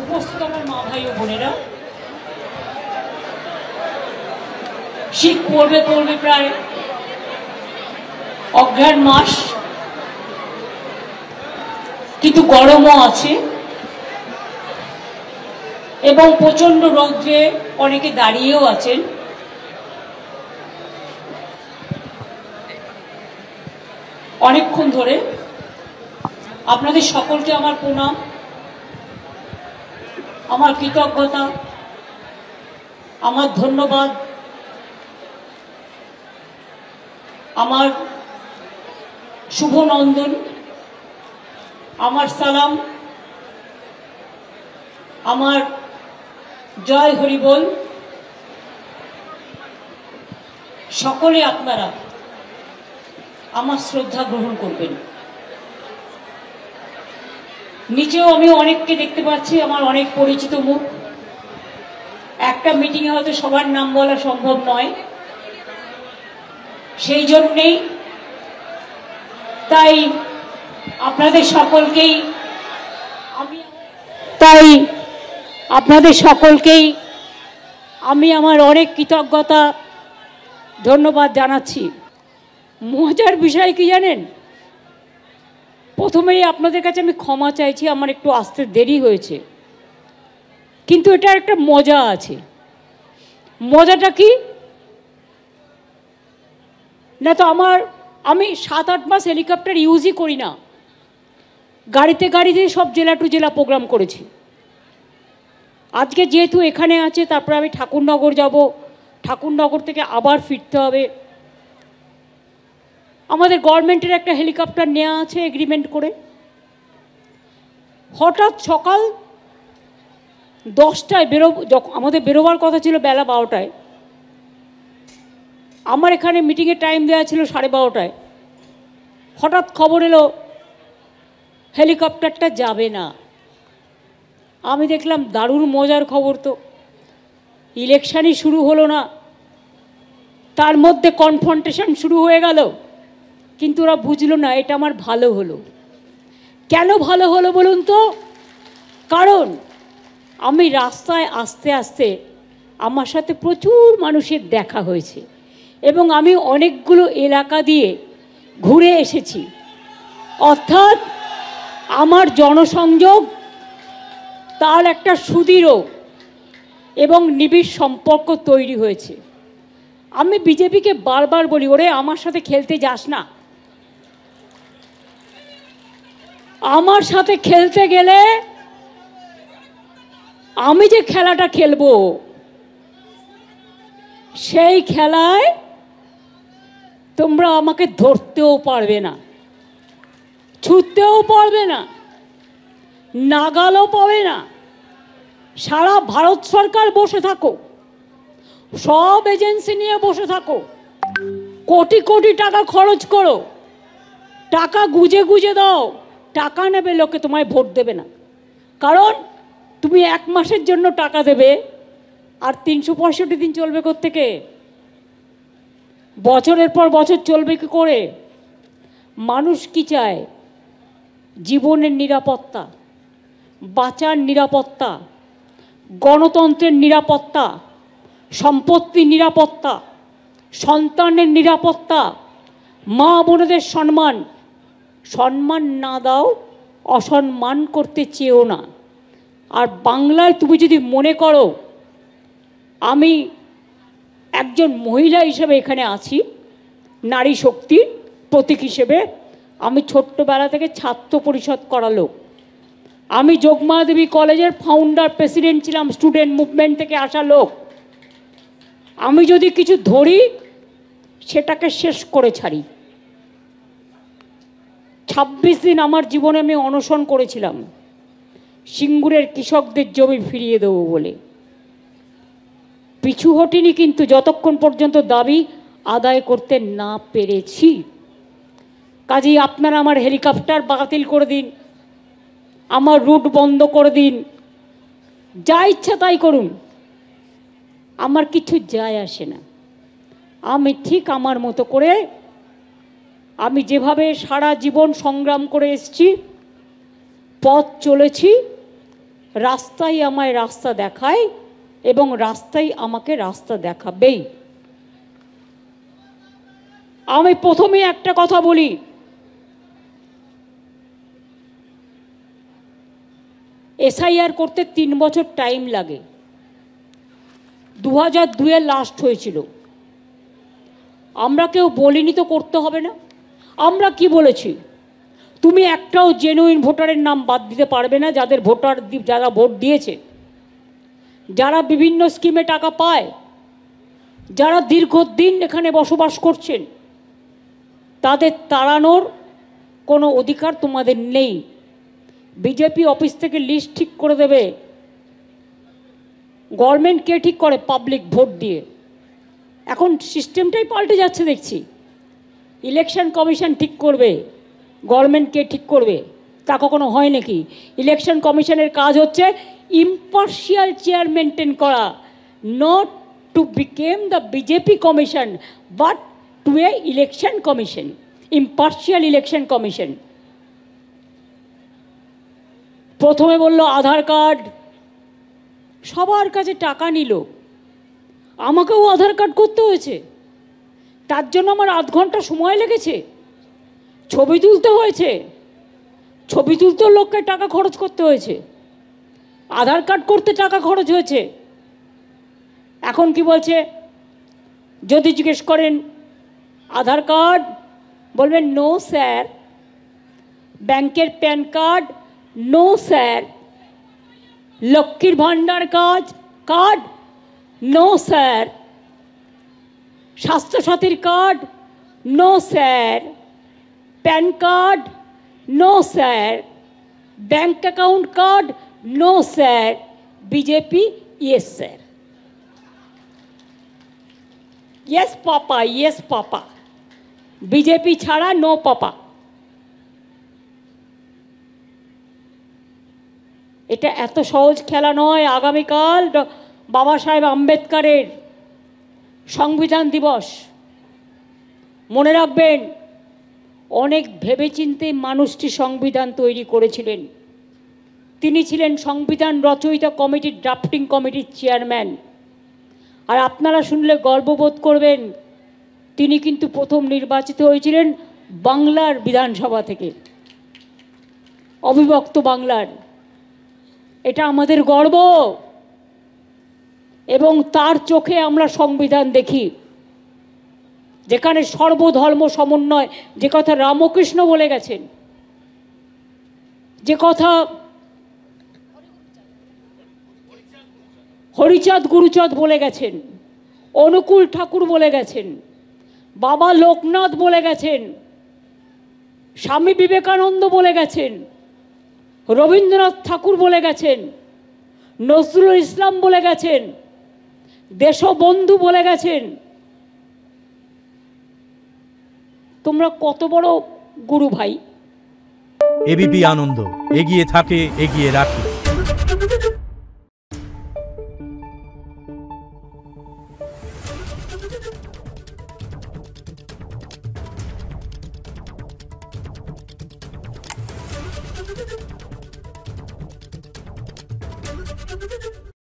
উপস্থিত আমার মা ভাই ও বোনেরা, শীত পড়বে প্রায় অঘ্রাণ মাস, কিন্তু গরমও আছে এবং প্রচন্ড রৌদ্রে অনেকে দাঁড়িয়েও আছেন। অনেকক্ষণ ধরে আপনাদের সকলকে আমার প্রণাম, আমার কৃতজ্ঞতা, আমার ধন্যবাদ, আমার শুভনন্দন, আমার সালাম, আমার জয় হরিবোল। সকলে আপনারা আমার শ্রদ্ধা গ্রহণ করবেন। নিচেও আমি অনেককে দেখতে পাচ্ছি, আমার অনেক পরিচিত মুখ। একটা মিটিংয়ে হয়তো সবার নাম বলা সম্ভব নয়, সেই জন্যেই তাই আপনাদের সকলকেই আমি আমার অনেক কৃতজ্ঞতা ধন্যবাদ জানাচ্ছি। মজার বিষয় কি জানেন, প্রথমেই আপনাদের কাছে আমি ক্ষমা চাইছি, আমার একটু আসতে দেরি হয়েছে, কিন্তু এটার একটা মজা আছে। মজাটা কি না, তো আমি 7-8 মাস হেলিকপ্টার ইউজই করি না। গাড়িতে সব জেলা টু জেলা প্রোগ্রাম করেছি। আজকে যেহেতু এখানে আছে, তারপরে আমি ঠাকুরনগর যাব, ঠাকুরনগর থেকে আবার ফিরতে হবে। আমাদের গভর্নমেন্টের একটা হেলিকপ্টার নেওয়া আছে এগ্রিমেন্ট করে। হঠাৎ সকাল 10টায় আমাদের বেরোবার কথা ছিল বেলা 12টায়। আমার এখানে মিটিংয়ের টাইম দেওয়া ছিল 12:30টায়। হঠাৎ খবর এলো হেলিকপ্টারটা যাবে না। আমি দেখলাম দারুণ মজার খবর, তো ইলেকশনই শুরু হলো না, তার মধ্যে কনফ্রন্টেশন শুরু হয়ে গেল। কিন্তু ওরা বুঝলো না এটা আমার ভালো হলো। কেন ভালো হলো বলুন তো? কারণ আমি রাস্তায় আস্তে আস্তে আমার সাথে প্রচুর মানুষের দেখা হয়েছে এবং আমি অনেকগুলো এলাকা দিয়ে ঘুরে এসেছি। অর্থাৎ আমার জনসংযোগ তার একটা সুদৃঢ় এবং নিবিড় সম্পর্ক তৈরি হয়েছে। আমি বিজেপিকে বারবার বলি, ওরে আমার সাথে খেলতে যাস না। আমার সাথে খেলতে গেলে আমি যে খেলাটা খেলবো সেই খেলায় তোমরা আমাকে ধরতেও পারবে না, ছুটতেও পারবে না, নাগালও পাবে না। সারা ভারত সরকার বসে থাকো, সব এজেন্সি নিয়ে বসে থাকো, কোটি কোটি টাকা খরচ করো, টাকা গুজে দাও, টাকা নেবে লোকে, তোমায় ভোট দেবে না। কারণ তুমি 1 মাসের জন্য টাকা দেবে, আর 365 দিন চলবে কোত্থেকে? বছরের পর বছর চলবে কি করে? মানুষ কি চায়? জীবনের নিরাপত্তা, বাঁচার নিরাপত্তা, গণতন্ত্রের নিরাপত্তা, সম্পত্তির নিরাপত্তা, সন্তানের নিরাপত্তা, মা বোনেদের সম্মান। সম্মান না দাও, অসম্মান করতে চেও না। আর বাংলায় তুমি যদি মনে করো আমি একজন মহিলা হিসেবে এখানে আছি, নারী শক্তির প্রতীক হিসেবে, আমি ছোট্টবেলা থেকে ছাত্র পরিষদ করা লোক। আমি যোগমায়া দেবী কলেজের ফাউন্ডার প্রেসিডেন্ট ছিলাম, স্টুডেন্ট মুভমেন্ট থেকে আসা লোক। আমি যদি কিছু ধরি সেটাকে শেষ করে ছাড়ি। 26 দিন আমার জীবনে আমি অনশন করেছিলাম সিঙ্গুরের কৃষকদের জমি ফিরিয়ে দেবো বলে। পিছু হটিনি কিন্তু যতক্ষণ পর্যন্ত দাবি আদায় করতে না পেরেছি। কাজেই আপনারা আমার হেলিকপ্টার বাতিল করে দিন, আমার রুট বন্ধ করে দিন, যা ইচ্ছা তাই করুন, আমার কিছু যায় আসে না। আমি ঠিক আমার মতো করে আমি যেভাবে সারা জীবন সংগ্রাম করে এসেছি, পথ চলেছি, রাস্তাই আমায় রাস্তা দেখায় এবং রাস্তাই আমাকে রাস্তা দেখাবেই। আমি প্রথমে একটা কথা বলি, এসআইআর করতে 3 বছর টাইম লাগে। 2002-এ লাস্ট হয়েছিল। আমরা কেউ বলিনি তো করতে হবে না। আমরা কি বলেছি? তুমি একটাও জেনুইন ভোটারের নাম বাদ দিতে পারবে না, যারা ভোট দিয়েছে, যারা বিভিন্ন স্কিমে টাকা পায়, যারা দীর্ঘদিন এখানে বসবাস করছেন, তাদের তাড়ানোর কোনো অধিকার তোমাদের নেই। বিজেপি অফিস থেকে লিস্ট ঠিক করে দেবে। গভর্নমেন্ট কে ঠিক করে? পাবলিক ভোট দিয়ে। এখন সিস্টেমটাই পাল্টে যাচ্ছে দেখছি। ইলেকশন কমিশন ঠিক করবে, গভর্নমেন্ট কে ঠিক করবে? তা কখনো হয় নাকি? ইলেকশন কমিশনের কাজ হচ্ছে ইম্পার্শিয়াল চেয়ার মেনটেন করা, not to become the BJP commission but to a election commission, impartial election commission. প্রথমে বলল আধার কার্ড, সবার কাছে টাকা নিল, আমাকেও আধার কার্ড করতে হয়েছে, তার জন্য আমার আধ ঘন্টা সময় লেগেছে। ছবি তুলতে হয়েছে, ছবি তুলতেও লোককে টাকা খরচ করতে হয়েছে, আধার কার্ড করতে টাকা খরচ হয়েছে। এখন কি বলছে? যদি জিজ্ঞেস করেন আধার কার্ড, বলবেন নো স্যার। ব্যাংকের প্যান কার্ড, নো স্যার। লক্ষ্মীর ভাণ্ডার কার্ড, নো স্যার। স্বাস্থ্যসাথীর card, no sir. PAN card, no sir. Bank account card, no sir. BJP, yes sir. Yes papa, yes papa. BJP ছাড়া নো পাপা। এটা এত সহজ খেলা নয়। আগামীকাল বাবা সাহেব আম্বেদকরের সংবিধান দিবস। মনে রাখবেন, অনেক ভেবেচিন্তে মানুষটি সংবিধান তৈরি করেছিলেন। তিনি ছিলেন সংবিধান রচয়িতা কমিটির ড্রাফটিং কমিটির চেয়ারম্যান। আর আপনারা শুনলে গর্ববোধ করবেন, তিনি কিন্তু প্রথম নির্বাচিত হয়েছিলেন বাংলার বিধানসভা থেকে, অবিভক্ত বাংলার। এটা আমাদের গর্ব এবং তার চোখে আমরা সংবিধান দেখি, যেখানে সর্বধর্ম সমন্বয়, যে কথা রামকৃষ্ণ বলে গেছেন, যে কথা হরিচাঁদ গুরুচাঁদ বলে গেছেন, অনুকূল ঠাকুর বলে গেছেন, বাবা লোকনাথ বলে গেছেন, স্বামী বিবেকানন্দ বলে গেছেন, রবীন্দ্রনাথ ঠাকুর বলে গেছেন, নজরুল ইসলাম বলে গেছেন, দেশবন্ধু বলে গেছেন। তোমরা কত বড় গুরু ভাই। এবিপি আনন্দ, এগিয়ে থাকে, এগিয়ে রাখে।